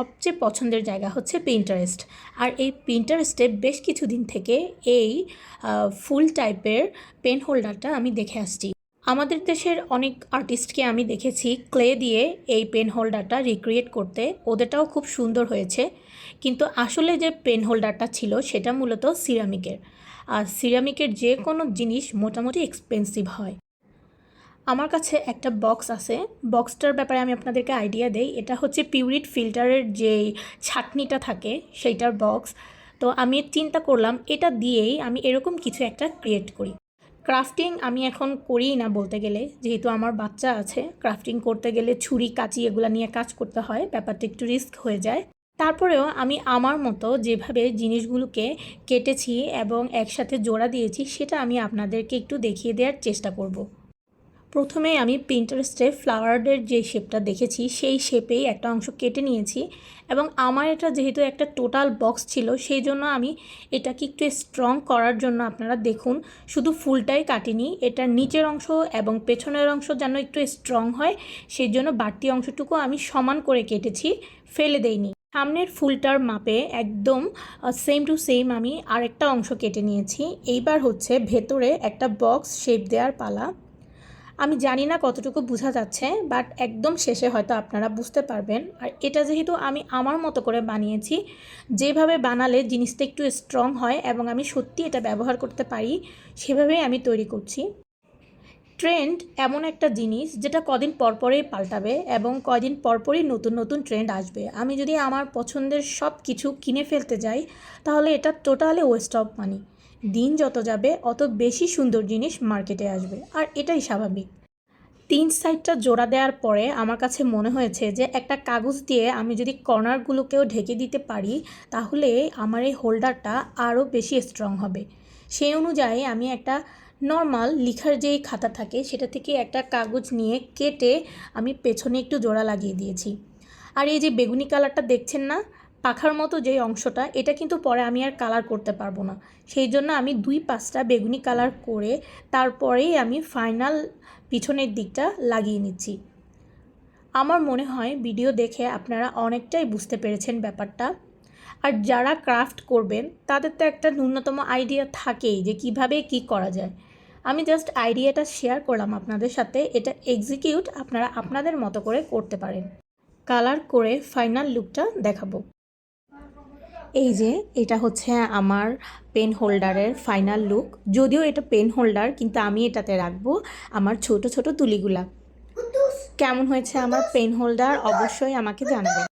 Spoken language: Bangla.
সবচেয়ে পছন্দের জায়গা হচ্ছে পিন্টারেস্ট। আর এই পিন্টারেস্টে বেশ কিছুদিন থেকে এই ফুল টাইপের পেন হোল্ডারটা আমি দেখে আসছি। আমাদের দেশের অনেক আর্টিস্টকে আমি দেখেছি ক্লে দিয়ে এই পেন হোল্ডারটা রিক্রিয়েট করতে, ওদেরটাও খুব সুন্দর হয়েছে। কিন্তু আসলে যে পেন হোল্ডারটা ছিল সেটা মূলত সিরামিকের, আর সিরামিকের যে কোনো জিনিস মোটামুটি এক্সপেন্সিভ হয়। আমার কাছে একটা বক্স আছে, বক্সটার ব্যাপারে আমি আপনাদেরকে আইডিয়া দেই। এটা হচ্ছে পিউরিট ফিল্টারের যেই ছাঁকনিটা থাকে সেইটার বক্স। তো আমি চিন্তা করলাম এটা দিয়েই আমি এরকম কিছু একটা ক্রিয়েট করি। ক্রাফটিং আমি এখন করিই না বলতে গেলে, যেহেতু আমার বাচ্চা আছে। ক্রাফটিং করতে গেলে ছুরি কাঁচি এগুলো নিয়ে কাজ করতে হয়, ব্যাপারটা একটু রিস্ক হয়ে যায়। তারপরেও আমি আমার মতো যেভাবে জিনিসগুলোকে কেটেছি এবং একসাথে জোড়া দিয়েছি সেটা আমি আপনাদেরকে একটু দেখিয়ে দেওয়ার চেষ্টা করব। প্রথমে আমি পিন্টারেস্টে ফ্লাওয়ারের যে শেপটা দেখেছি সেই শেপেই একটা অংশ কেটে নিয়েছি, এবং আমার এটা যেহেতু একটা টোটাল বক্স ছিল সেই জন্য আমি এটাকে একটু স্ট্রং করার জন্য আপনারা দেখুন শুধু ফুলটাই কাটিনি, এটার নিচের অংশ এবং পেছনের অংশ যেন একটু স্ট্রং হয় সেই জন্য বাড়তি অংশটুকু আমি সমান করে কেটেছি, ফেলে দেইনি। সামনের ফুলটার মাপে একদম সেম টু সেম আমি আরেকটা অংশ কেটে নিয়েছি। এইবার হচ্ছে ভেতরে একটা বক্স শেপ দেওয়ার পালা। আমি জানি না কতটুকু বোঝা যাচ্ছে, বাট একদম শেষে হয়তো আপনারা বুঝতে পারবেন। আর এটা যেহেতু আমি আমার মতো করে বানিয়েছি, যেভাবে বানালে জিনিসটা একটু স্ট্রং হয় এবং আমি সত্যি এটা ব্যবহার করতে পারি সেভাবেই আমি তৈরি করছি। ট্রেন্ড এমন একটা জিনিস যেটা কদিন পরপরেই পাল্টাবে এবং কদিন পরপরই নতুন নতুন ট্রেন্ড আসবে। আমি যদি আমার পছন্দের সব কিছু কিনে ফেলতে যাই তাহলে এটা টোটালি ওয়েস্ট অফ মানি। দিন যত যাবে অত বেশি সুন্দর জিনিস মার্কেটে আসবে, আর এটাই স্বাভাবিক। 3 সাইডটা জোড়া দেওয়ার পরে আমার কাছে মনে হয়েছে যে একটা কাগজ দিয়ে আমি যদি কর্নারগুলোকেও ঢেকে দিতে পারি তাহলে আমার এই হোল্ডারটা আরও বেশি স্ট্রং হবে। সেই অনুযায়ী আমি একটা নর্মাল লিখার যেই খাতা থাকে সেটা থেকে একটা কাগজ নিয়ে কেটে আমি পেছনে একটু জোড়া লাগিয়ে দিয়েছি। আর এই যে বেগুনি কালারটা দেখছেন না, পাখার মতো যে অংশটা, এটা কিন্তু পরে আমি আর কালার করতে পারবো না। সেই জন্য আমি 2-5টা বেগুনি কালার করে তারপরেই আমি ফাইনাল পিছনের দিকটা লাগিয়ে নিচ্ছি। আমার মনে হয় ভিডিও দেখে আপনারা অনেকটাই বুঝতে পেরেছেন ব্যাপারটা। আর যারা ক্রাফট করবেন তাদের তো একটা ন্যূনতম আইডিয়া থাকেই যে কিভাবে কি করা যায়। আমি জাস্ট আইডিয়াটা শেয়ার করলাম আপনাদের সাথে, এটা এক্সিকিউট আপনারা আপনাদের মতো করে করতে পারেন। কালার করে ফাইনাল লুকটা দেখাবো। এই যে এটা হচ্ছে আমার পেন হোল্ডারের ফাইনাল লুক। যদিও এটা পেন হোল্ডার কিন্তু আমি এটাতে রাখবো আমার ছোট ছোট তুলিগুলা। কেমন হয়েছে আমার পেন হোল্ডার অবশ্যই আমাকে জানাবেন।